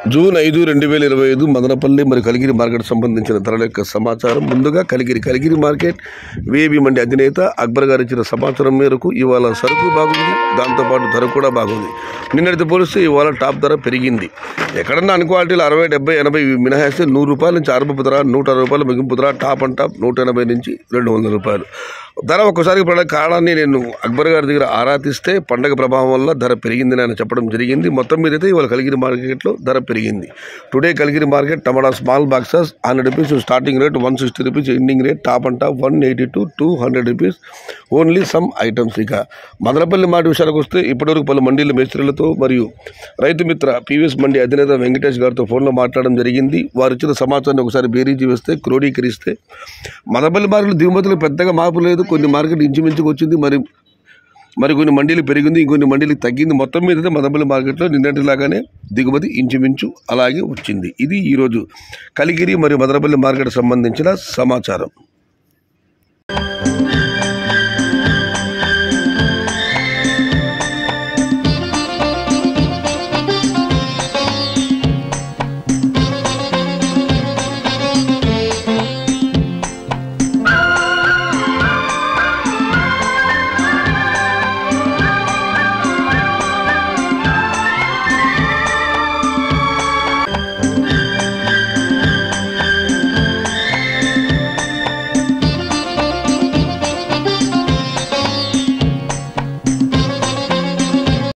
June 5, 2025 Madanapalle మరియు Kaligiri market సంబంధించిన ధరల యొక్క సమాచారం. ముందుగా కలిగిరి మార్కెట్ వేబీ మండి అధినేత అక్బర్ గారు ఇచ్చిన సమాచారం మేరకు ఇవాళ సరుకు బాగుంది, దాంతోపాటు ధర కూడా బాగుంది. నిన్నటితో పోలిస్తే ఇవాళ టాప్ ధర పెరిగింది. ఎక్కడన్నా అన్ క్వాలిటీలు 60, 70, 80 మినహాయిస్తే ₹100 నుంచి ఆరంభపు ధర, ₹160 ముగింపు ధర, టాప్ అండ్ టాప్ ₹180 నుంచి ₹200. ధర ఒక్కసారి పడే కారణాన్ని నేను అక్బర్ గారి దగ్గర ఆరా తీస్తే పండగ ప్రభావం వల్ల ధర పెరిగిందని ఆయన చెప్పడం జరిగింది. మొత్తం మీద అయితే ఇవాళ కలిగిరి మార్కెట్లో ధర పెరిగింది. Today Kaligiri market tomato small boxes ₹100 starting rate, ₹160 ending rate, top and top ₹180 to ₹200 only some items. ఇక మదనపల్లి మాట విషయానికి వస్తే ఇప్పటివరకు పలు మండీల మేస్త్రీలతో మరియు రైతు మిత్ర పీవీఎస్ మండి అధినేత వెంకటేష్ గారితో ఫోన్లో మాట్లాడడం జరిగింది. వారు ఇచ్చిన సమాచారాన్ని ఒకసారి బేరీజీ వేస్తే క్రోడీకరిస్తే మదనపల్లి మార్కెట్ దిగుమతులు పెద్దగా మార్పు లేదు. కొన్ని మార్కెట్ ఇంచుమించుకు వచ్చింది, మరి కొన్ని మండీలు పెరిగింది, ఇంకొన్ని మండీలు తగ్గింది. మొత్తం మీద అయితే మదనపల్లి మార్కెట్లో నిన్నటిలాగానే దిగుమతి ఇంచుమించు అలాగే వచ్చింది. ఇది ఈరోజు కలిగిరి మరియు మదనపల్లి మార్కెట్ సంబంధించిన సమాచారం.